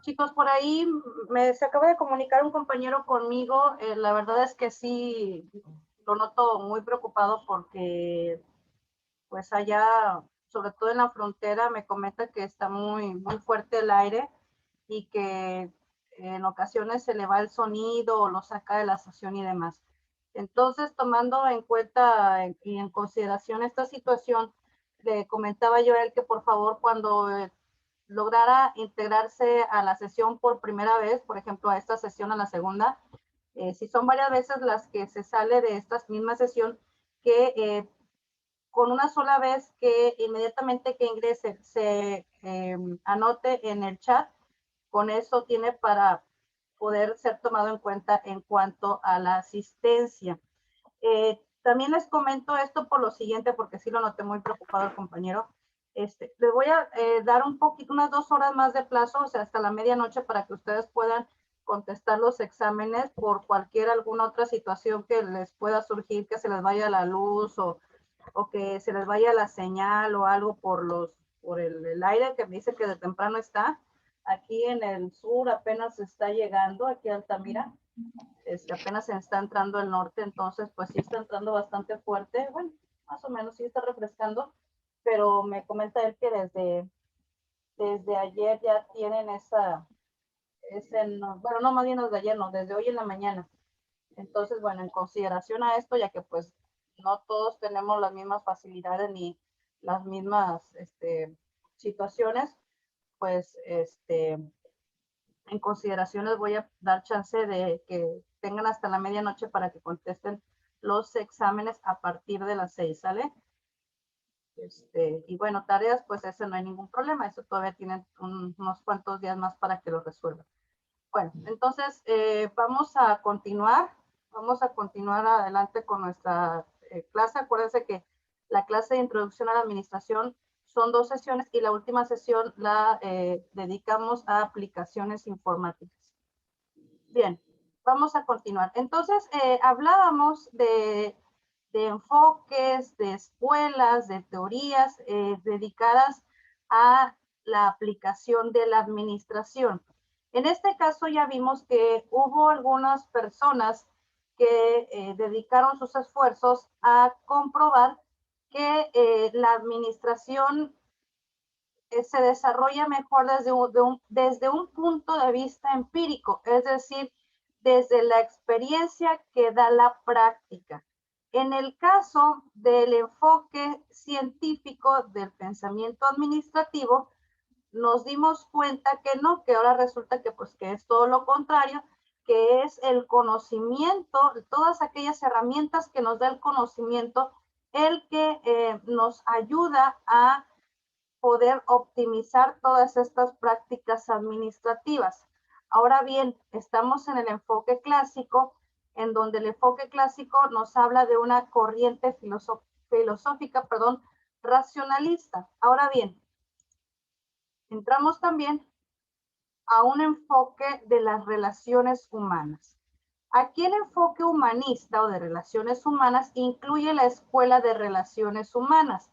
Chicos, por ahí se acaba de comunicar un compañero conmigo. La verdad es que sí, lo noto muy preocupado porque pues allá, sobre todo en la frontera, me comenta que está muy fuerte el aire y que en ocasiones se le va el sonido o lo saca de la estación y demás. Entonces, tomando en cuenta y en consideración esta situación, le comentaba yo a él que por favor cuando lograra integrarse a la sesión por primera vez, por ejemplo, a esta sesión, a la segunda, si son varias veces las que se sale de esta misma sesión, que con una sola vez que inmediatamente que ingrese se anote en el chat, con eso tiene para poder ser tomado en cuenta en cuanto a la asistencia. También les comento esto por lo siguiente, porque sí lo noté muy preocupado el compañero. Les voy a dar un poquito, unas 2 horas más de plazo, o sea, hasta la medianoche para que ustedes puedan contestar los exámenes por cualquier alguna otra situación que les pueda surgir, que se les vaya la luz o que se les vaya la señal o algo por el aire que me dice que de temprano está. Aquí en el sur apenas está llegando, aquí a Altamira, apenas se está entrando el norte, entonces pues sí está entrando bastante fuerte, bueno, más o menos sí está refrescando, pero me comenta él que desde ayer ya tienen bueno, no, más bien desde ayer, no, desde hoy en la mañana. Entonces, bueno, en consideración a esto, ya que pues no todos tenemos las mismas facilidades ni las mismas situaciones, pues en consideración les voy a dar chance de que tengan hasta la medianoche para que contesten los exámenes a partir de las 6, ¿sale? Y bueno, tareas, pues eso no hay ningún problema, eso todavía tienen unos cuantos días más para que lo resuelvan. Bueno, entonces vamos a continuar adelante con nuestra clase. Acuérdense que la clase de introducción a la administración son 2 sesiones y la última sesión la dedicamos a aplicaciones informáticas. Bien, vamos a continuar. Entonces, hablábamos de enfoques, de escuelas, de teorías dedicadas a la aplicación de la administración. En este caso ya vimos que hubo algunas personas que dedicaron sus esfuerzos a comprobar que la administración se desarrolla mejor desde un punto de vista empírico, es decir, desde la experiencia que da la práctica. En el caso del enfoque científico del pensamiento administrativo, nos dimos cuenta que no, que ahora resulta que pues que es todo lo contrario, que es el conocimiento, todas aquellas herramientas que nos da el conocimiento, el que nos ayuda a poder optimizar todas estas prácticas administrativas. Ahora bien, estamos en el enfoque clásico, en donde el enfoque clásico nos habla de una corriente filosófica, racionalista. Ahora bien, entramos también a un enfoque de las relaciones humanas. Aquí el enfoque humanista o de relaciones humanas incluye la escuela de relaciones humanas.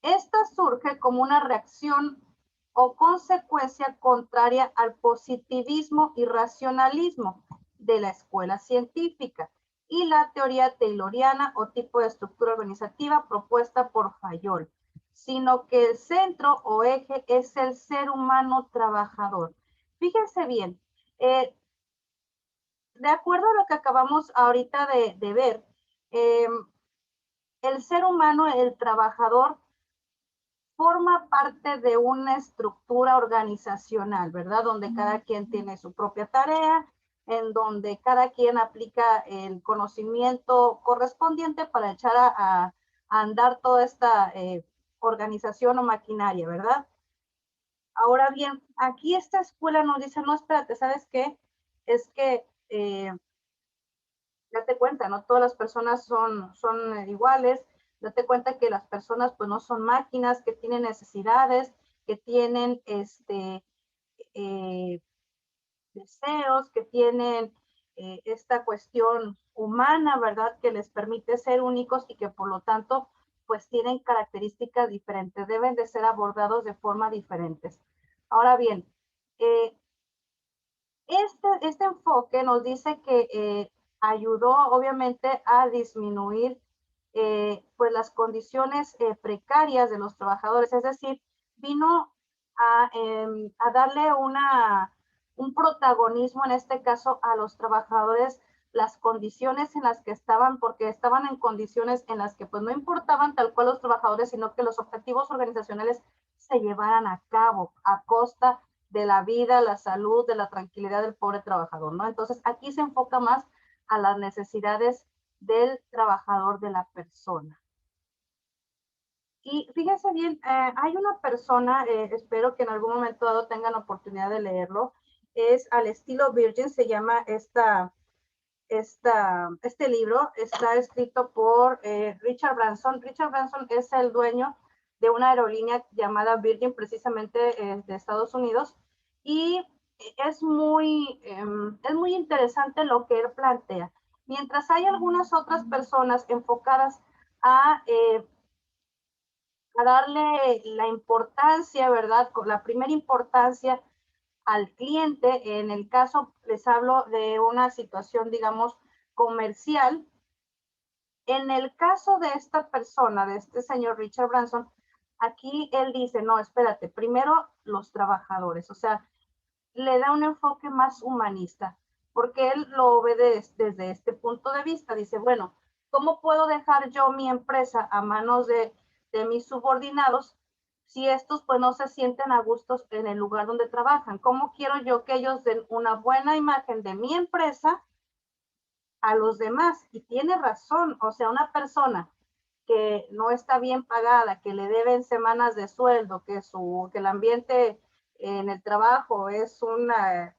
Esta surge como una reacción o consecuencia contraria al positivismo y racionalismo de la escuela científica y la teoría tayloriana o tipo de estructura organizativa propuesta por Fayol, sino que el centro o eje es el ser humano trabajador. Fíjense bien, de acuerdo a lo que acabamos ahorita de ver, eh, el ser humano, el trabajador, forma parte de una estructura organizacional, ¿verdad? Donde cada quien tiene su propia tarea, en donde cada quien aplica el conocimiento correspondiente para echar a andar toda esta organización o maquinaria, ¿verdad? Ahora bien, aquí esta escuela nos dice, no, espérate, ¿sabes qué? Es que date cuenta, no todas las personas son iguales, date cuenta que las personas pues no son máquinas, que tienen necesidades, que tienen eh, deseos, que tienen esta cuestión humana, ¿verdad? Que les permite ser únicos y que por lo tanto pues tienen características diferentes, deben de ser abordados de forma diferentes. Ahora bien, Este enfoque nos dice que ayudó obviamente a disminuir pues las condiciones precarias de los trabajadores, es decir, vino a darle un protagonismo en este caso a los trabajadores, las condiciones en las que estaban, porque estaban en condiciones en las que pues no importaban tal cual los trabajadores, sino que los objetivos organizacionales se llevaran a cabo a costa de la vida, la salud, de la tranquilidad del pobre trabajador, ¿no? Entonces aquí se enfoca más a las necesidades del trabajador, de la persona. Y fíjense bien, hay una persona, espero que en algún momento dado tengan la oportunidad de leerlo, es al estilo Virgin, se llama este libro, está escrito por Richard Branson. Richard Branson es el dueño de una aerolínea llamada Virgin, precisamente de Estados Unidos, y es muy interesante lo que él plantea. Mientras hay algunas otras personas enfocadas a, eh, a darle la importancia, ¿verdad? La primera importancia al cliente, en el caso, les hablo de una situación, digamos, comercial. En el caso de esta persona, de este señor Richard Branson, aquí él dice, no, espérate, primero los trabajadores, o sea, le da un enfoque más humanista, porque él lo ve desde este punto de vista. Dice, bueno, ¿cómo puedo dejar yo mi empresa a manos de mis subordinados si estos pues no se sienten a gustos en el lugar donde trabajan? ¿Cómo quiero yo que ellos den una buena imagen de mi empresa a los demás? Y tiene razón, o sea, una persona que no está bien pagada, que le deben semanas de sueldo, que el ambiente en el trabajo es una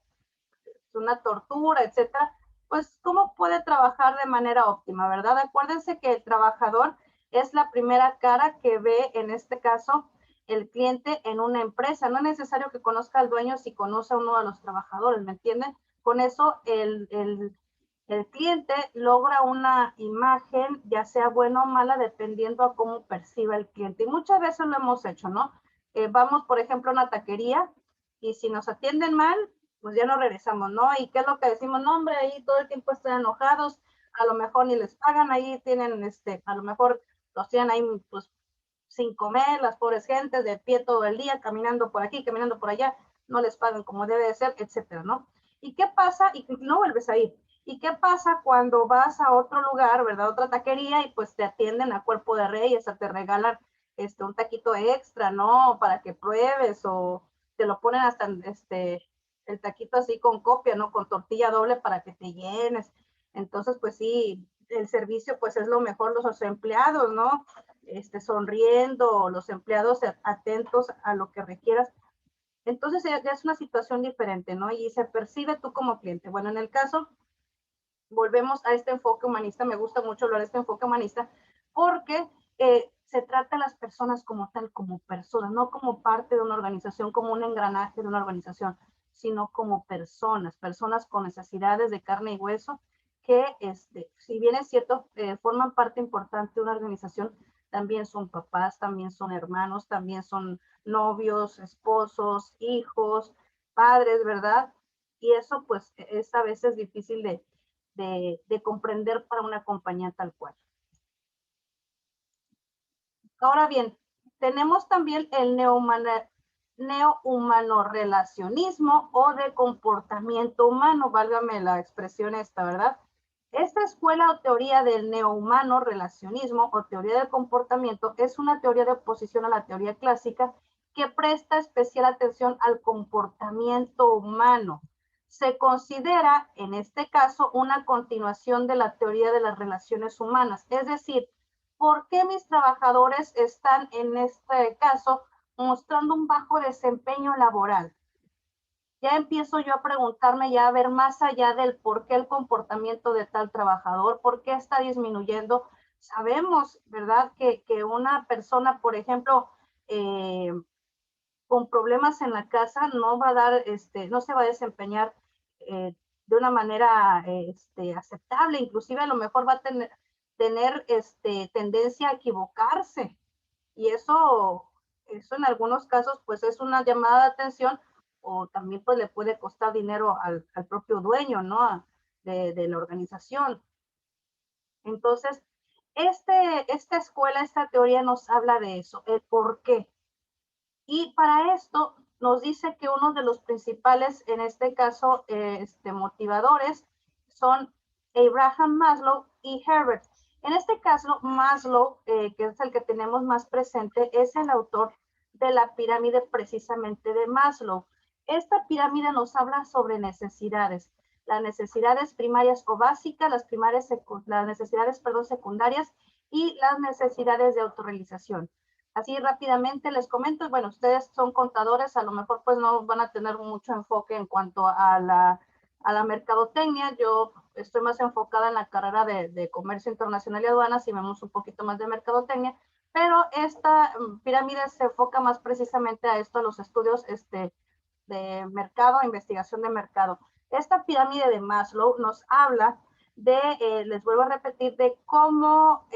tortura, etcétera, pues cómo puede trabajar de manera óptima, ¿verdad? Acuérdense que el trabajador es la primera cara que ve, en este caso, el cliente en una empresa. No es necesario que conozca al dueño si conoce a uno de los trabajadores, ¿me entienden? Con eso el cliente logra una imagen, ya sea buena o mala, dependiendo a cómo perciba el cliente. Y muchas veces lo hemos hecho, ¿no? Vamos, por ejemplo, a una taquería y si nos atienden mal, pues ya no regresamos, ¿no? ¿Y qué es lo que decimos? No, hombre, ahí todo el tiempo están enojados, a lo mejor ni les pagan, ahí tienen, a lo mejor los tienen ahí, pues, sin comer, las pobres gentes de pie todo el día, caminando por aquí, caminando por allá, no les pagan como debe de ser, etcétera, ¿no? ¿Y qué pasa? Y no vuelves a ir. ¿Y qué pasa cuando vas a otro lugar, ¿verdad? Otra taquería y pues te atienden a cuerpo de rey, o sea, te regalan un taquito extra, ¿no? Para que pruebes o te lo ponen hasta el taquito así con copia, ¿no? Con tortilla doble para que te llenes. Entonces, pues sí, el servicio pues es lo mejor, los empleados, ¿no? Sonriendo, los empleados atentos a lo que requieras. Entonces ya es una situación diferente, ¿no? Y se percibe tú como cliente. Bueno, en el caso, volvemos a este enfoque humanista, me gusta mucho hablar de este enfoque humanista, porque se trata a las personas como tal, como personas, no como parte de una organización, como un engranaje de una organización, sino como personas, personas con necesidades de carne y hueso, que si bien es cierto, forman parte importante de una organización, también son papás, también son hermanos, también son novios, esposos, hijos, padres, ¿verdad? Y eso pues es a veces difícil de comprender para una compañía tal cual. Ahora bien, tenemos también el neohumano relacionismo o de comportamiento humano, válgame la expresión esta, ¿verdad? Esta escuela o teoría del neohumano relacionismo o teoría del comportamiento es una teoría de oposición a la teoría clásica que presta especial atención al comportamiento humano. Se considera, en este caso, una continuación de la teoría de las relaciones humanas, es decir, ¿por qué mis trabajadores están en este caso mostrando un bajo desempeño laboral? Ya empiezo yo a preguntarme, ya a ver más allá del por qué el comportamiento de tal trabajador, por qué está disminuyendo. Sabemos, ¿verdad? Que una persona, por ejemplo, con problemas en la casa no va a dar, no se va a desempeñar de una manera aceptable, inclusive a lo mejor va a tener tendencia a equivocarse y eso en algunos casos pues es una llamada de atención o también pues le puede costar dinero al propio dueño, ¿no? De la organización. Entonces, esta escuela, esta teoría nos habla de eso, el por qué. Y para esto nos dice que uno de los principales, en este caso, motivadores son Abraham Maslow y Herbert. En este caso, Maslow, que es el que tenemos más presente, es el autor de la pirámide precisamente de Maslow. Esta pirámide nos habla sobre necesidades, las necesidades primarias o básicas, las necesidades, perdón, secundarias y las necesidades de autorrealización. Así rápidamente les comento, bueno, ustedes son contadores, a lo mejor pues no van a tener mucho enfoque en cuanto a la mercadotecnia. Yo estoy más enfocada en la carrera de comercio internacional y aduanas y vemos un poquito más de mercadotecnia, pero esta pirámide se enfoca más precisamente a esto, a los estudios de mercado, investigación de mercado. Esta pirámide de Maslow nos habla de, les vuelvo a repetir, de cómo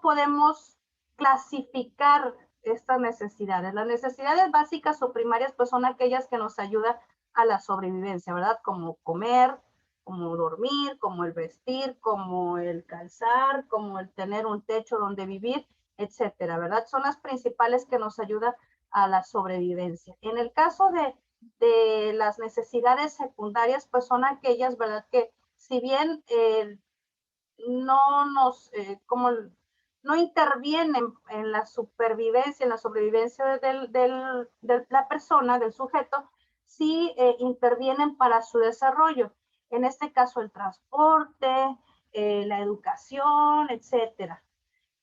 podemos clasificar estas necesidades. Las necesidades básicas o primarias pues son aquellas que nos ayudan a la sobrevivencia, ¿verdad? Como comer, como dormir, como el vestir, como el calzar, como el tener un techo donde vivir, etcétera, ¿verdad? Son las principales que nos ayudan a la sobrevivencia. En el caso de las necesidades secundarias, pues son aquellas, ¿verdad? Que si bien no nos, como no intervienen en la supervivencia, en la sobrevivencia de la persona, del sujeto, sí intervienen para su desarrollo. En este caso, el transporte, la educación, etcétera.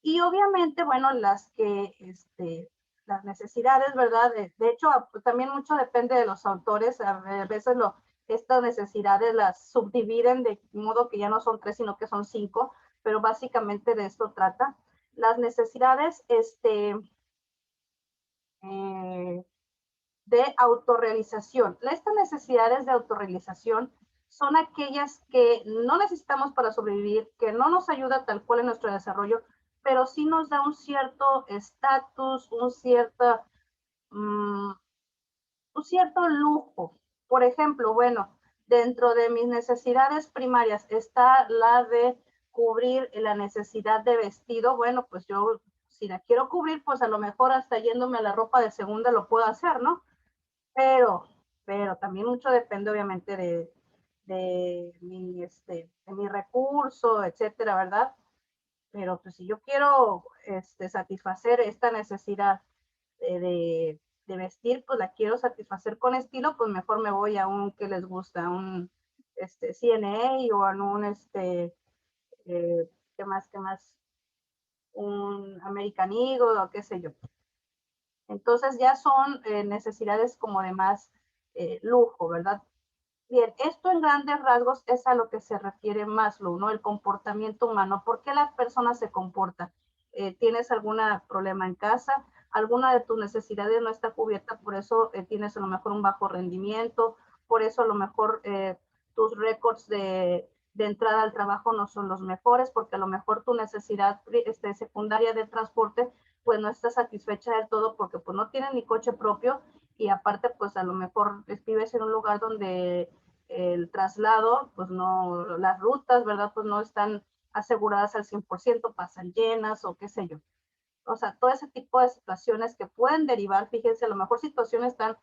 Y obviamente, bueno, las necesidades, ¿verdad? De hecho, también mucho depende de los autores. A veces estas necesidades las subdividen de modo que ya no son 3, sino que son 5, pero básicamente de esto trata. Las necesidades de autorrealización. Estas necesidades de autorrealización son aquellas que no necesitamos para sobrevivir, que no nos ayuda tal cual en nuestro desarrollo, pero sí nos da un cierto estatus, un cierto lujo. Por ejemplo, bueno, dentro de mis necesidades primarias está la de cubrir la necesidad de vestido. Bueno, pues yo, si la quiero cubrir, pues a lo mejor hasta yéndome a la ropa de segunda lo puedo hacer, ¿no? Pero, pero también mucho depende obviamente de mi recurso, etcétera, ¿verdad? Pero pues si yo quiero satisfacer esta necesidad de vestir, pues la quiero satisfacer con estilo, pues mejor me voy a un que les gusta, un CNA o a un ¿qué más? Un American Eagle o qué sé yo. Entonces ya son necesidades como de más lujo, ¿verdad? Bien, esto en grandes rasgos es a lo que se refiere Maslow, ¿no? El comportamiento humano. ¿Por qué la persona se comporta? ¿Tienes algún problema en casa? ¿Alguna de tus necesidades no está cubierta? Por eso tienes a lo mejor un bajo rendimiento, por eso a lo mejor tus récords de entrada al trabajo no son los mejores, porque a lo mejor tu necesidad secundaria de transporte pues no está satisfecha del todo porque pues no tienes ni coche propio y aparte pues a lo mejor vives en un lugar donde el traslado, pues no, las rutas, ¿verdad? Pues no están aseguradas al 100%, pasan llenas o qué sé yo. O sea, todo ese tipo de situaciones que pueden derivar, fíjense, a lo mejor situaciones tan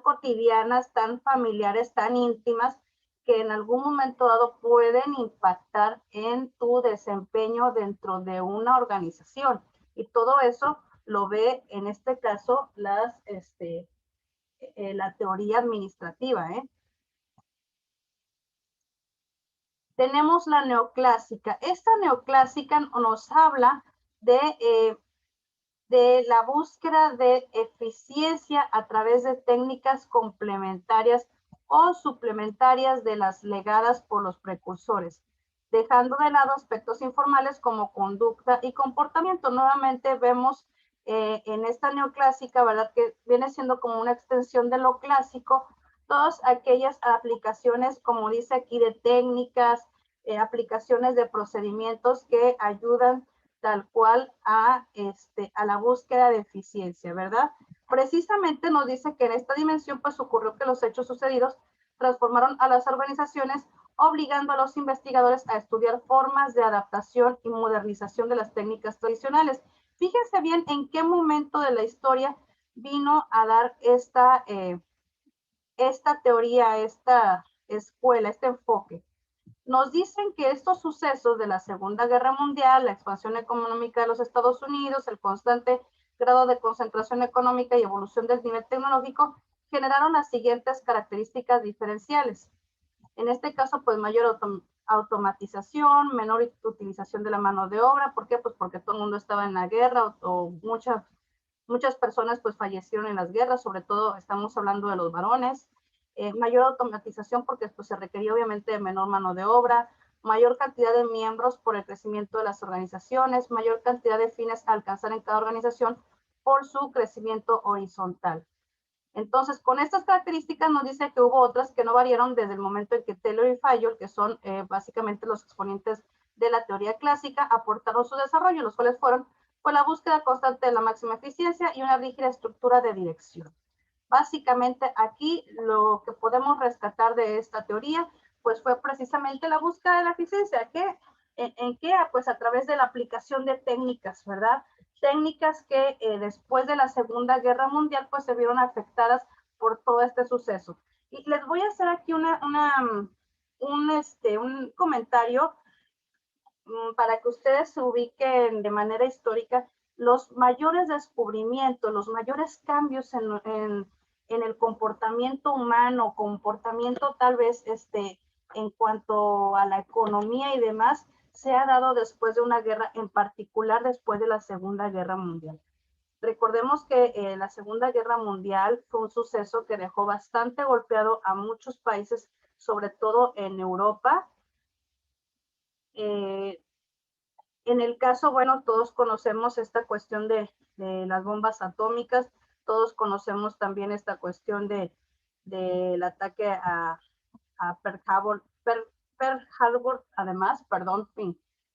cotidianas, tan familiares, tan íntimas, que en algún momento dado pueden impactar en tu desempeño dentro de una organización. Y todo eso lo ve, en este caso, la teoría administrativa, ¿eh? Tenemos la neoclásica. Esta neoclásica nos habla de la búsqueda de eficiencia a través de técnicas complementarias o suplementarias de las legadas por los precursores, dejando de lado aspectos informales como conducta y comportamiento. Nuevamente vemos en esta neoclásica, ¿verdad? Que viene siendo como una extensión de lo clásico, todas aquellas aplicaciones, como dice aquí, de técnicas, aplicaciones de procedimientos que ayudan tal cual a la búsqueda de eficiencia, ¿verdad? Precisamente nos dice que en esta dimensión pues ocurrió que los hechos sucedidos transformaron a las organizaciones, obligando a los investigadores a estudiar formas de adaptación y modernización de las técnicas tradicionales. Fíjense bien en qué momento de la historia vino a dar esta teoría, esta escuela, este enfoque. Nos dicen que estos sucesos de la Segunda Guerra Mundial, la expansión económica de los Estados Unidos, el constante grado de concentración económica y evolución del nivel tecnológico generaron las siguientes características diferenciales. En este caso, pues mayor automatización, menor utilización de la mano de obra. ¿Por qué? Pues porque todo el mundo estaba en la guerra o muchas personas pues fallecieron en las guerras, sobre todo estamos hablando de los varones. Mayor automatización porque pues, se requería obviamente de menor mano de obra, mayor cantidad de miembros por el crecimiento de las organizaciones, mayor cantidad de fines a alcanzar en cada organización por su crecimiento horizontal. Entonces, con estas características nos dice que hubo otras que no variaron desde el momento en que Taylor y Fayol, que son básicamente los exponentes de la teoría clásica, aportaron su desarrollo, los cuales fueron pues, la búsqueda constante de la máxima eficiencia y una rígida estructura de dirección. Básicamente aquí lo que podemos rescatar de esta teoría pues fue precisamente la búsqueda de la eficiencia. ¿En qué? Pues a través de la aplicación de técnicas, ¿verdad? Técnicas que después de la Segunda Guerra Mundial pues se vieron afectadas por todo este suceso. Y les voy a hacer aquí un comentario para que ustedes se ubiquen de manera histórica. Los mayores descubrimientos, los mayores cambios en el comportamiento humano, comportamiento tal vez en cuanto a la economía y demás, se ha dado después de una guerra, en particular después de la Segunda Guerra Mundial. Recordemos que la Segunda Guerra Mundial fue un suceso que dejó bastante golpeado a muchos países, sobre todo en Europa. En el caso, bueno, todos conocemos esta cuestión de las bombas atómicas, todos conocemos también esta cuestión del ataque a Pearl Harbor, además, perdón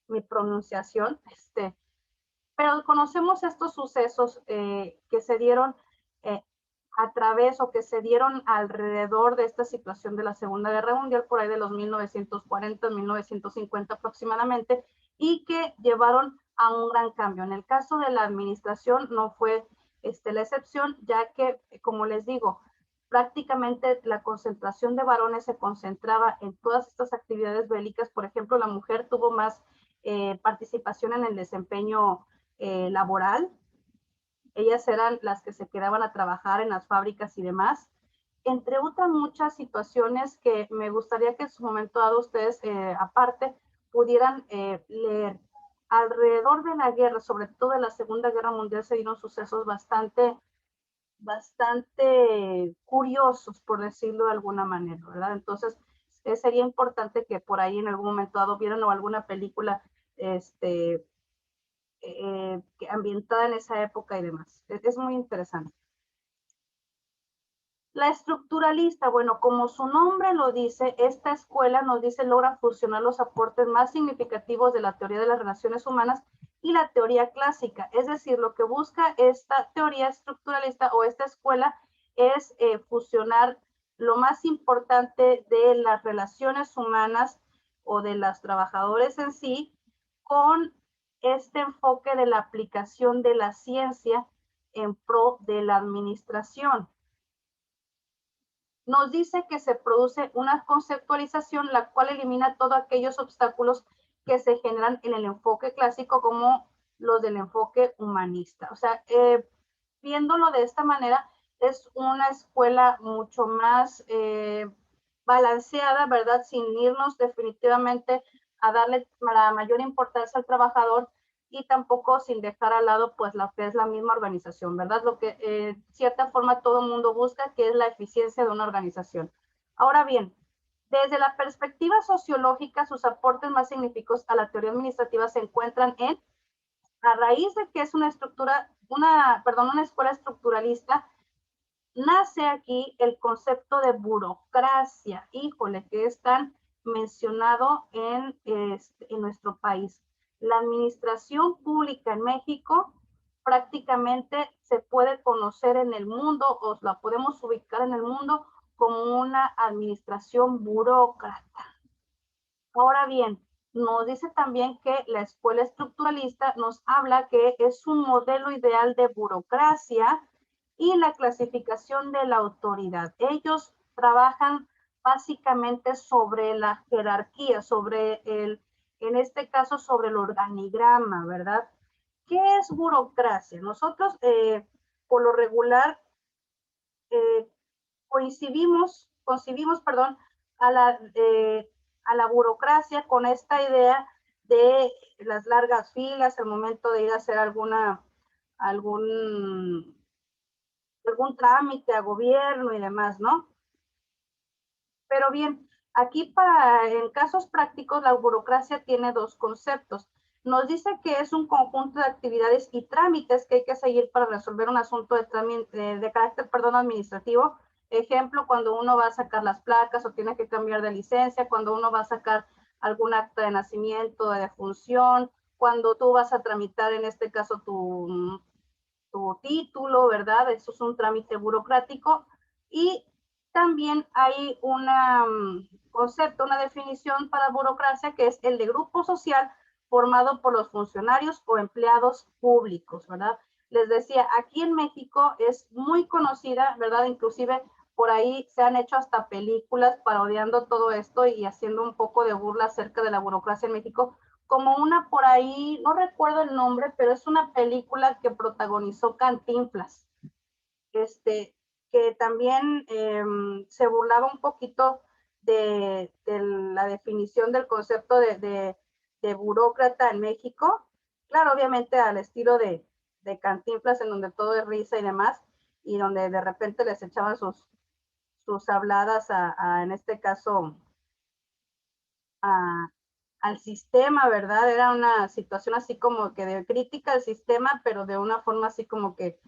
mi pronunciación, pero conocemos estos sucesos que se dieron a través o que se dieron alrededor de esta situación de la Segunda Guerra Mundial, por ahí de los 1940, 1950 aproximadamente, y que llevaron a un gran cambio. En el caso de la administración no fue la excepción, ya que, como les digo, prácticamente la concentración de varones se concentraba en todas estas actividades bélicas. Por ejemplo, la mujer tuvo más participación en el desempeño laboral. Ellas eran las que se quedaban a trabajar en las fábricas y demás, entre otras muchas situaciones que me gustaría que en su momento dado ustedes aparte pudieran leer. Alrededor de la guerra, sobre todo de la Segunda Guerra Mundial, se dieron sucesos bastante curiosos, por decirlo de alguna manera, ¿verdad? Entonces, sería importante que por ahí en algún momento dado vieran o alguna película ambientada en esa época y demás. Es muy interesante. La estructuralista, bueno, como su nombre lo dice, esta escuela nos dice logra fusionar los aportes más significativos de la teoría de las relaciones humanas y la teoría clásica. Es decir, lo que busca esta teoría estructuralista o esta escuela es fusionar lo más importante de las relaciones humanas o de los trabajadores en sí con este enfoque de la aplicación de la ciencia en pro de la administración. Nos dice que se produce una conceptualización la cual elimina todos aquellos obstáculos que se generan en el enfoque clásico como los del enfoque humanista. O sea, viéndolo de esta manera, es una escuela mucho más balanceada, ¿verdad? Sin irnos definitivamente a darle la mayor importancia al trabajador y tampoco sin dejar al lado pues lo que es la misma organización, ¿verdad? Lo que de cierta forma todo el mundo busca, que es la eficiencia de una organización. Ahora bien, desde la perspectiva sociológica, sus aportes más significativos a la teoría administrativa se encuentran en, a raíz de que es una escuela estructuralista, nace aquí el concepto de burocracia, híjole, que es tan mencionado en nuestro país. La administración pública en México prácticamente se puede conocer en el mundo o la podemos ubicar en el mundo como una administración burócrata. Ahora bien, nos dice también que la escuela estructuralista nos habla que es un modelo ideal de burocracia y la clasificación de la autoridad. Ellos trabajan básicamente sobre la jerarquía, sobre en este caso, sobre el organigrama, ¿verdad? ¿Qué es burocracia? Nosotros, por lo regular, eh, concibimos, perdón, a a la burocracia con esta idea de las largas filas, el momento de ir a hacer algún, algún trámite a gobierno y demás, ¿no? Pero bien, aquí en casos prácticos la burocracia tiene dos conceptos. Nos dice que es un conjunto de actividades y trámites que hay que seguir para resolver un asunto de carácter, perdón, administrativo. Ejemplo, cuando uno va a sacar las placas o tiene que cambiar de licencia, cuando uno va a sacar algún acta de nacimiento, de defunción, cuando tú vas a tramitar, en este caso, tu título, ¿verdad? Eso es un trámite burocrático. Y también hay un concepto, una definición para burocracia que es el de grupo social formado por los funcionarios o empleados públicos, ¿verdad? Les decía, aquí en México es muy conocida, ¿verdad? Inclusive por ahí se han hecho hasta películas parodiando todo esto y haciendo un poco de burla acerca de la burocracia en México, como una por ahí, no recuerdo el nombre, pero es una película que protagonizó Cantinflas, que también se burlaba un poquito de la definición del concepto de burócrata en México. Claro, obviamente al estilo de Cantinflas, en donde todo es risa y demás, y donde de repente les echaban sus habladas en este caso, a, al sistema, ¿verdad? Era una situación así como que de crítica al sistema, pero de una forma así como que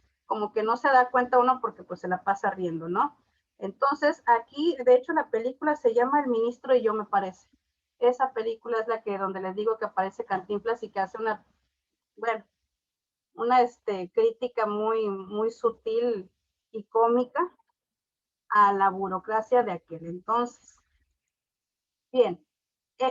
no se da cuenta uno porque pues se la pasa riendo, ¿no? Entonces, aquí, de hecho, la película se llama El Ministro y yo, me parece. Esa película es la que, donde les digo que aparece Cantinflas y que hace bueno, una crítica muy sutil y cómica a la burocracia de aquel entonces. Bien,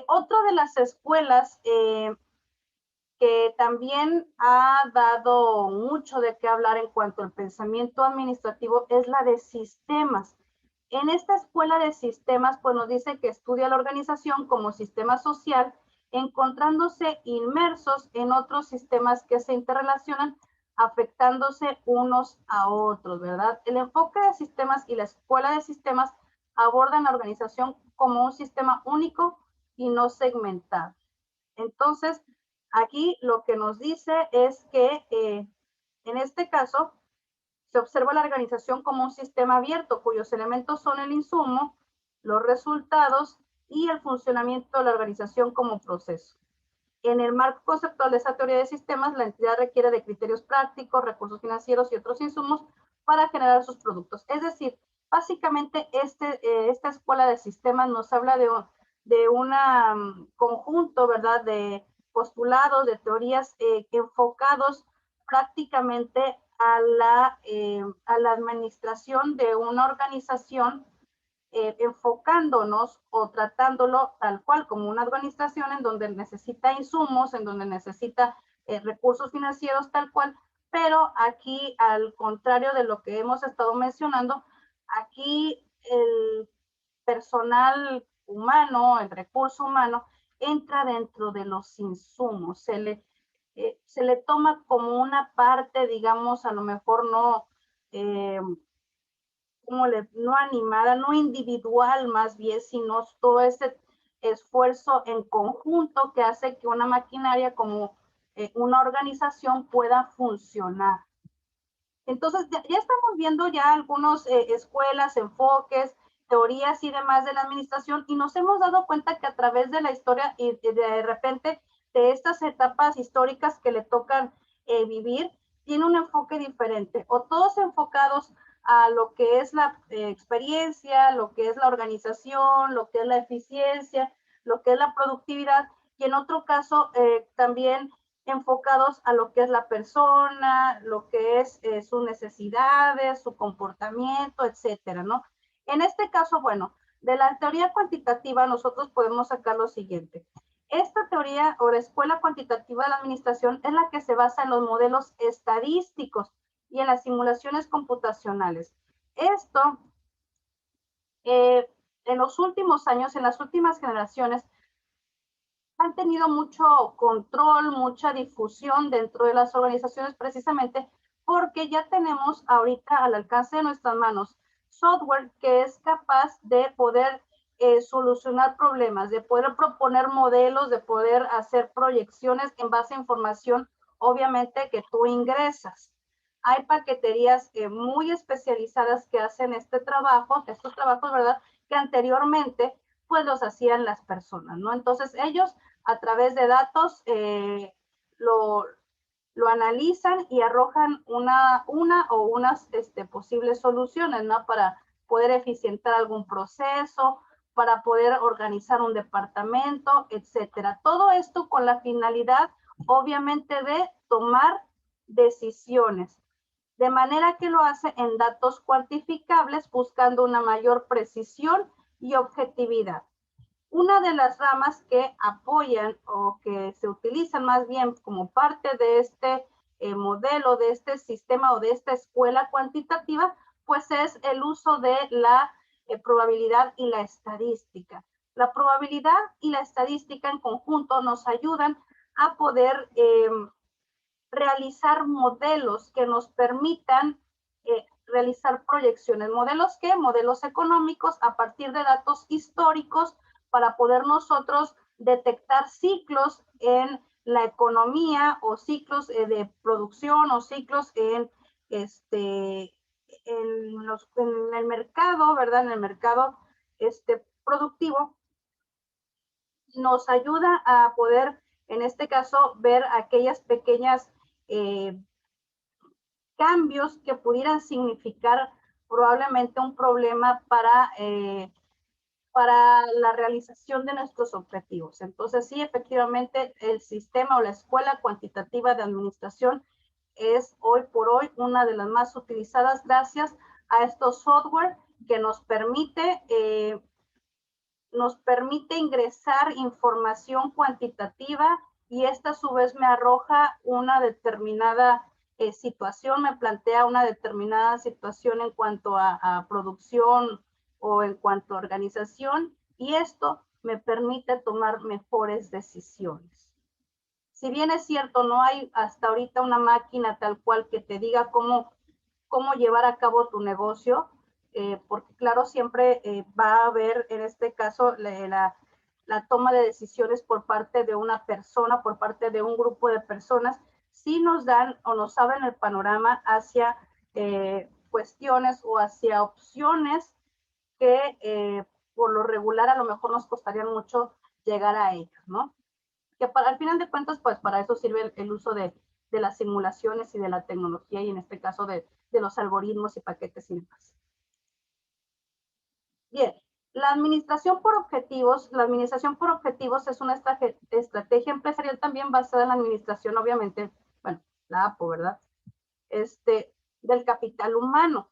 otra de las escuelas que también ha dado mucho de qué hablar en cuanto al pensamiento administrativo es la de sistemas. En esta escuela de sistemas, pues nos dice que estudia la organización como sistema social, encontrándose inmersos en otros sistemas que se interrelacionan, afectándose unos a otros, ¿verdad? El enfoque de sistemas y la escuela de sistemas abordan la organización como un sistema único y no segmentado. Entonces, aquí lo que nos dice es que en este caso se observa la organización como un sistema abierto cuyos elementos son el insumo, los resultados y el funcionamiento de la organización como proceso. En el marco conceptual de esa teoría de sistemas, la entidad requiere de criterios prácticos, recursos financieros y otros insumos para generar sus productos. Es decir, básicamente esta escuela de sistemas nos habla de un conjunto, ¿verdad?, de postulados, de teorías enfocados prácticamente a la administración de una organización, enfocándonos o tratándolo tal cual como una organización en donde necesita insumos, en donde necesita recursos financieros tal cual, pero aquí, al contrario de lo que hemos estado mencionando, aquí el personal humano, el recurso humano, entra dentro de los insumos, se le toma como una parte, digamos, a lo mejor no, no animada, no individual más bien, sino todo ese esfuerzo en conjunto que hace que una maquinaria como una organización pueda funcionar. Entonces, ya estamos viendo ya algunas escuelas, enfoques, teorías y demás de la administración, y nos hemos dado cuenta que a través de la historia y de repente de estas etapas históricas que le tocan vivir, tiene un enfoque diferente, o todos enfocados a lo que es la experiencia, lo que es la organización, lo que es la eficiencia, lo que es la productividad, y en otro caso también enfocados a lo que es la persona, lo que es sus necesidades, su comportamiento, etcétera, ¿no? En este caso, bueno, de la teoría cuantitativa nosotros podemos sacar lo siguiente. Esta teoría o la escuela cuantitativa de la administración es la que se basa en los modelos estadísticos y en las simulaciones computacionales. Esto, en los últimos años, en las últimas generaciones, han tenido mucho control, mucha difusión dentro de las organizaciones precisamente porque ya tenemos ahorita al alcance de nuestras manos software que es capaz de poder solucionar problemas, de poder proponer modelos, de poder hacer proyecciones en base a información, obviamente, que tú ingresas. Hay paqueterías muy especializadas que hacen estos trabajos, ¿verdad? Que anteriormente pues los hacían las personas, ¿no? Entonces ellos a través de datos lo analizan y arrojan una o unas posibles soluciones, ¿no? Para poder eficientar algún proceso, para poder organizar un departamento, etcétera. Todo esto con la finalidad, obviamente, de tomar decisiones, de manera que lo hace en datos cuantificables, buscando una mayor precisión y objetividad. Una de las ramas que apoyan o que se utilizan más bien como parte de este modelo, de este sistema o de esta escuela cuantitativa, pues es el uso de la probabilidad y la estadística. La probabilidad y la estadística en conjunto nos ayudan a poder realizar modelos que nos permitan realizar proyecciones. ¿Modelos qué? Modelos económicos a partir de datos históricos para poder nosotros detectar ciclos en la economía o ciclos de producción o ciclos en el mercado, ¿verdad? En el mercado productivo. Nos ayuda a poder, en este caso, ver aquellas pequeñas cambios que pudieran significar probablemente un problema para la realización de nuestros objetivos. Entonces, sí, efectivamente, el sistema o la escuela cuantitativa de administración es hoy por hoy una de las más utilizadas gracias a estos software que nos permite ingresar información cuantitativa y esta a su vez me arroja una determinada situación, me plantea una determinada situación en cuanto a producción o en cuanto a organización y esto me permite tomar mejores decisiones. Si bien es cierto, no hay hasta ahorita una máquina tal cual que te diga cómo llevar a cabo tu negocio, porque claro, siempre va a haber en este caso la toma de decisiones por parte de una persona, por parte de un grupo de personas, sí nos dan o nos abren el panorama hacia cuestiones o hacia opciones que por lo regular a lo mejor nos costarían mucho llegar a ellos, ¿no? Que al final de cuentas, pues para eso sirve el uso de las simulaciones y de la tecnología y en este caso de los algoritmos y paquetes y demás. Bien, la administración por objetivos es una estrategia empresarial también basada en la administración, obviamente, bueno, la APO, ¿verdad? Del capital humano.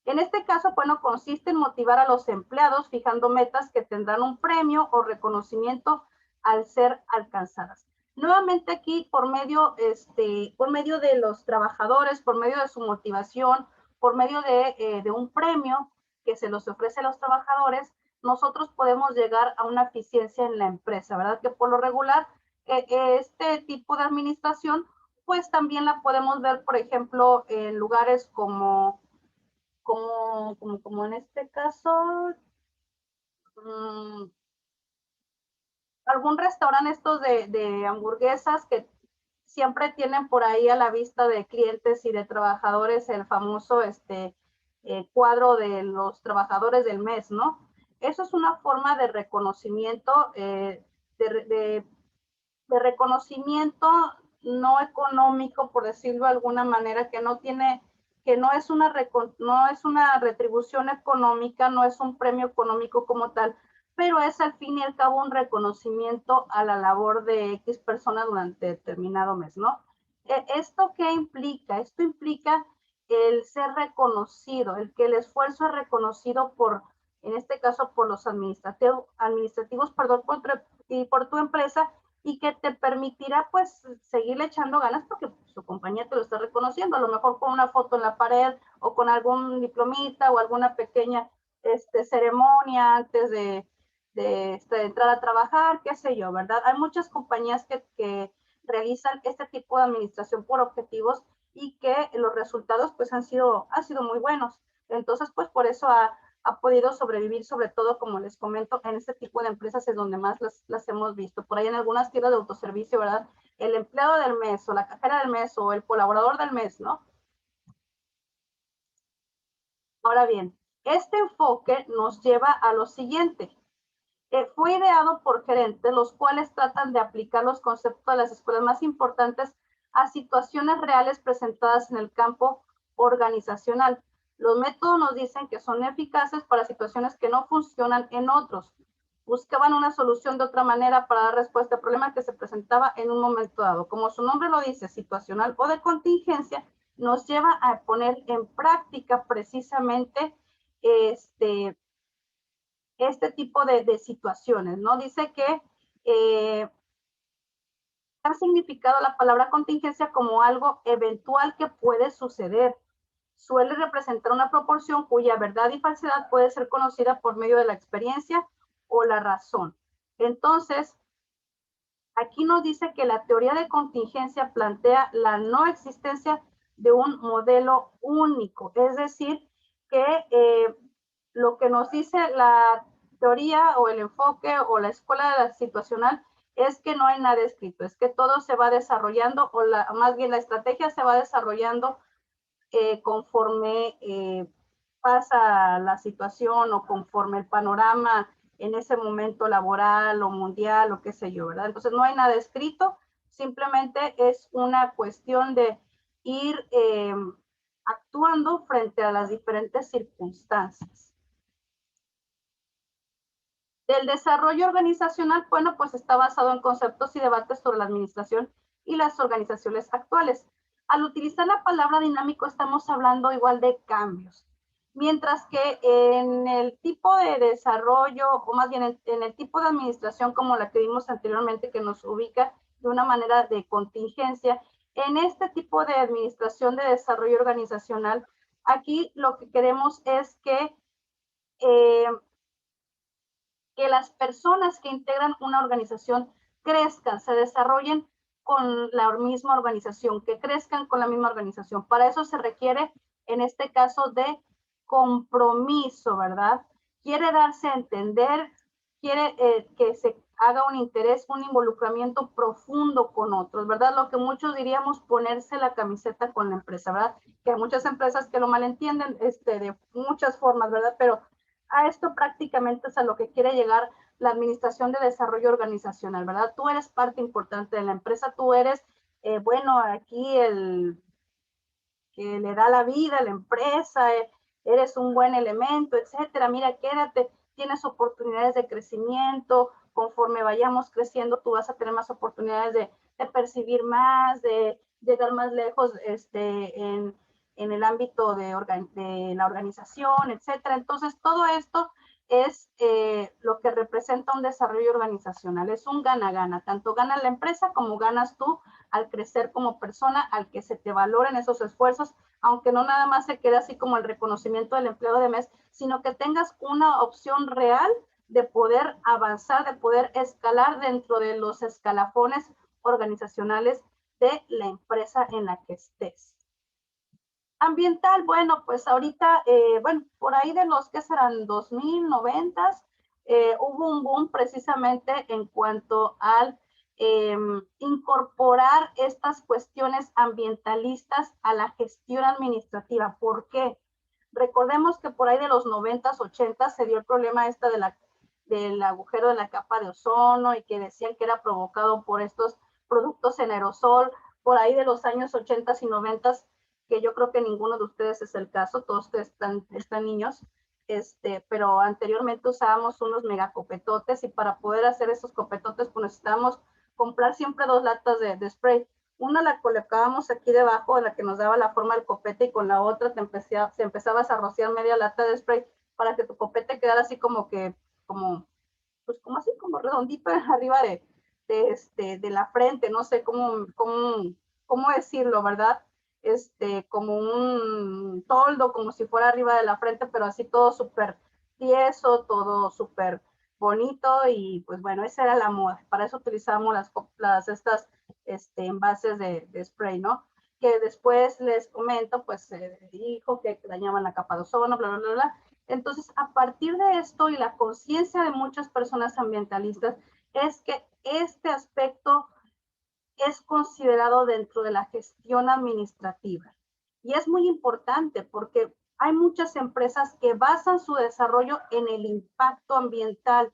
En este caso, bueno, consiste en motivar a los empleados fijando metas que tendrán un premio o reconocimiento al ser alcanzadas. Nuevamente aquí, por medio de los trabajadores, por medio de su motivación, por medio de un premio que se los ofrece a los trabajadores, nosotros podemos llegar a una eficiencia en la empresa, ¿verdad? Que por lo regular, este tipo de administración, pues también la podemos ver, por ejemplo, en lugares como en este caso, algún restaurante estos de hamburguesas que siempre tienen por ahí a la vista de clientes y de trabajadores el famoso cuadro de los trabajadores del mes, ¿no? Eso es una forma de reconocimiento, de reconocimiento no económico, por decirlo de alguna manera, que no es una retribución económica, no es un premio económico como tal, pero es al fin y al cabo un reconocimiento a la labor de X persona durante determinado mes, ¿no? ¿Esto qué implica? Esto implica el ser reconocido, el que el esfuerzo es reconocido por, en este caso, por los administrativos, perdón, y por tu empresa, y que te permitirá pues seguirle echando ganas porque su compañía te lo está reconociendo, a lo mejor con una foto en la pared o con algún diplomita o alguna pequeña ceremonia antes de entrar a trabajar, qué sé yo, ¿verdad? Hay muchas compañías que realizan este tipo de administración por objetivos y que los resultados pues han sido muy buenos. Entonces, pues por eso ha podido sobrevivir, sobre todo, como les comento, en este tipo de empresas es donde más las hemos visto. Por ahí en algunas tiendas de autoservicio, ¿verdad? El empleado del mes o la cajera del mes o el colaborador del mes, ¿no? Ahora bien, este enfoque nos lleva a lo siguiente. Fue ideado por gerentes, los cuales tratan de aplicar los conceptos de las escuelas más importantes a situaciones reales presentadas en el campo organizacional. Los métodos nos dicen que son eficaces para situaciones que no funcionan en otros. Buscaban una solución de otra manera para dar respuesta al problema que se presentaba en un momento dado. Como su nombre lo dice, situacional o de contingencia, nos lleva a poner en práctica precisamente este tipo de situaciones, ¿no? Dice que ha significado la palabra contingencia como algo eventual que puede suceder. Suele representar una proporción cuya verdad y falsedad puede ser conocida por medio de la experiencia o la razón. Entonces, aquí nos dice que la teoría de contingencia plantea la no existencia de un modelo único, es decir, que lo que nos dice la teoría o el enfoque o la escuela situacional es que no hay nada escrito, es que todo se va desarrollando o más bien la estrategia se va desarrollando conforme pasa la situación o conforme el panorama en ese momento laboral o mundial o qué sé yo, ¿verdad? Entonces no hay nada escrito, simplemente es una cuestión de ir actuando frente a las diferentes circunstancias. El desarrollo organizacional, bueno, pues está basado en conceptos y debates sobre la administración y las organizaciones actuales. Al utilizar la palabra dinámico estamos hablando igual de cambios, mientras que en el tipo de desarrollo, o más bien en el tipo de administración como la que vimos anteriormente, que nos ubica de una manera de contingencia, en este tipo de administración de desarrollo organizacional, aquí lo que queremos es que las personas que integran una organización crezcan, se desarrollen con la misma organización, que crezcan con la misma organización. Para eso se requiere, en este caso, de compromiso, ¿verdad? Quiere darse a entender, quiere que se haga un interés, un involucramiento profundo con otros, ¿verdad? Lo que muchos diríamos ponerse la camiseta con la empresa, ¿verdad? Que hay muchas empresas que lo malentienden de muchas formas, ¿verdad? Pero a esto prácticamente es a lo que quiere llegar la Administración de Desarrollo Organizacional, ¿verdad? Tú eres parte importante de la empresa, tú eres, bueno, aquí el que le da la vida a la empresa, eres un buen elemento, etcétera. Mira, quédate, tienes oportunidades de crecimiento, conforme vayamos creciendo, tú vas a tener más oportunidades de percibir más, de llegar más lejos en el ámbito de la organización, etcétera. Entonces, todo esto es lo que representa un desarrollo organizacional. Es un gana-gana. Tanto gana la empresa como ganas tú al crecer como persona, al que se te valoren esos esfuerzos, aunque no nada más se quede así como el reconocimiento del empleado de mes, sino que tengas una opción real de poder avanzar, de poder escalar dentro de los escalafones organizacionales de la empresa en la que estés. Ambiental, bueno, pues ahorita, bueno, por ahí de los que serán 2090, hubo un boom precisamente en cuanto al incorporar estas cuestiones ambientalistas a la gestión administrativa. ¿Por qué? Recordemos que por ahí de los 90s, 80s se dio el problema del agujero de la capa de ozono y que decían que era provocado por estos productos en aerosol. Por ahí de los años 80s y 90s, que yo creo que ninguno de ustedes es el caso, todos ustedes están niños, pero anteriormente usábamos unos megacopetotes y para poder hacer esos copetotes pues necesitábamos comprar siempre 2 latas de spray. Una la colocábamos aquí debajo, la que nos daba la forma del copete, y con la otra se empezabas a rociar media lata de spray para que tu copete quedara así como que, pues como así, como redondito arriba de la frente, no sé cómo decirlo, ¿verdad? Como un toldo, como si fuera arriba de la frente, pero así todo súper tieso, todo súper bonito, y pues bueno, esa era la moda. Para eso utilizamos estas envases de spray, ¿no? Que después les comento, pues se dijo que dañaban la capa de ozono, bla, bla, bla, bla. Entonces, a partir de esto y la conciencia de muchas personas ambientalistas, es que este aspecto es considerado dentro de la gestión administrativa. Y es muy importante porque hay muchas empresas que basan su desarrollo en el impacto ambiental.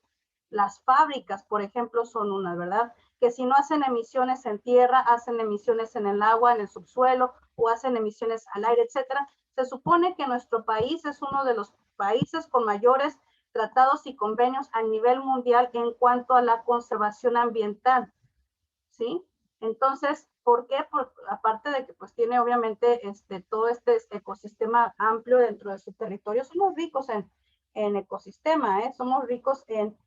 Las fábricas, por ejemplo, son una, ¿verdad? Que si no hacen emisiones en tierra, hacen emisiones en el agua, en el subsuelo, o hacen emisiones al aire, etcétera. Se supone que nuestro país es uno de los países con mayores tratados y convenios a nivel mundial en cuanto a la conservación ambiental, ¿sí? Entonces, ¿por qué? Aparte de que pues tiene obviamente todo este ecosistema amplio dentro de su territorio, somos ricos en ecosistema, ¿eh? Somos ricos en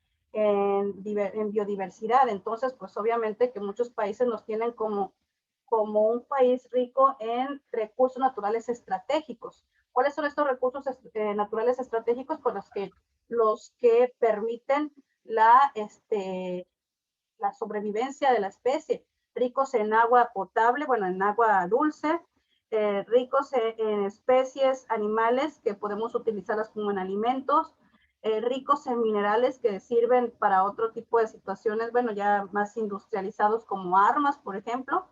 biodiversidad. Entonces, pues obviamente que muchos países nos tienen como un país rico en recursos naturales estratégicos. ¿Cuáles son estos recursos naturales estratégicos? Pues los que permiten la sobrevivencia de la especie, ricos en agua potable, bueno, en agua dulce, ricos en especies animales que podemos utilizarlas como en alimentos, ricos en minerales que sirven para otro tipo de situaciones, bueno, ya más industrializados como armas, por ejemplo.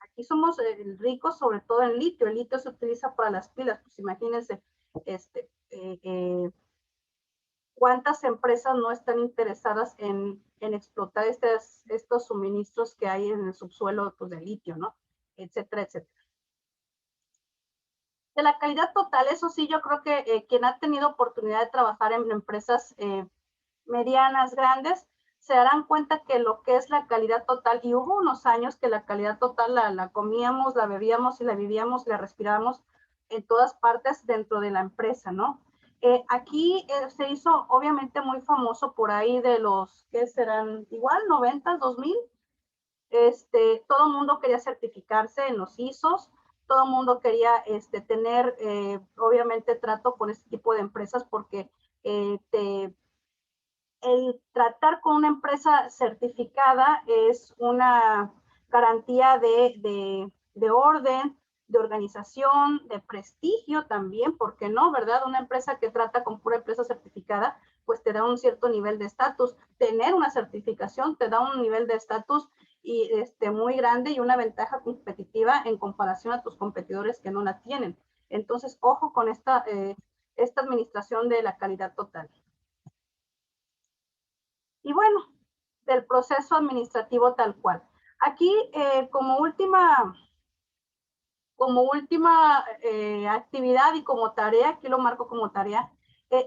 Aquí somos ricos sobre todo en litio. El litio se utiliza para las pilas, pues imagínense, cuántas empresas no están interesadas en explotar estos suministros que hay en el subsuelo, pues, de litio, ¿no? Etcétera, etcétera. De la calidad total, eso sí, yo creo que quien ha tenido oportunidad de trabajar en empresas medianas, grandes, se darán cuenta que lo que es la calidad total, y hubo unos años que la calidad total la comíamos, la bebíamos y la vivíamos, la respirábamos en todas partes dentro de la empresa, ¿no? Aquí se hizo obviamente muy famoso por ahí de los, ¿qué serán? Igual, 90, 2000. Todo el mundo quería certificarse en los ISOs, todo el mundo quería tener, obviamente, trato con este tipo de empresas porque el tratar con una empresa certificada es una garantía de orden, de organización, de prestigio también, ¿por qué no, verdad? Una empresa que trata con pura empresa certificada, pues te da un cierto nivel de estatus. Tener una certificación te da un nivel de estatus y muy grande y una ventaja competitiva en comparación a tus competidores que no la tienen. Entonces, ojo con esta administración de la calidad total. Y bueno, del proceso administrativo tal cual. Aquí, como última actividad y como tarea, aquí lo marco como tarea,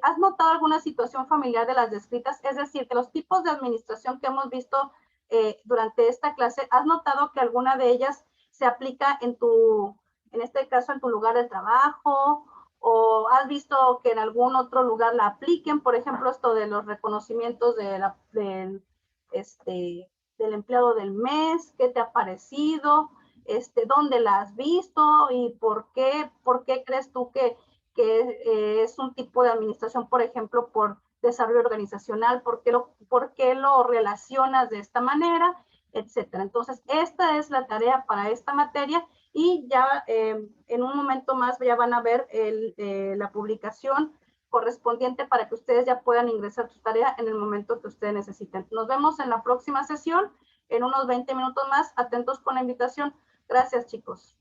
¿has notado alguna situación familiar de las descritas? Es decir, que los tipos de administración que hemos visto durante esta clase, ¿has notado que alguna de ellas se aplica en este caso, en tu lugar de trabajo? ¿O has visto que en algún otro lugar la apliquen? Por ejemplo, esto de los reconocimientos del empleado del mes, ¿qué te ha parecido? ¿Dónde la has visto y por qué crees tú que es un tipo de administración, por ejemplo, por desarrollo organizacional? ¿Por qué lo relacionas de esta manera? Etcétera. Entonces, esta es la tarea para esta materia y ya en un momento más ya van a ver la publicación correspondiente para que ustedes ya puedan ingresar su tarea en el momento que ustedes necesiten. Nos vemos en la próxima sesión, en unos 20 minutos más. Atentos con la invitación. Gracias, chicos.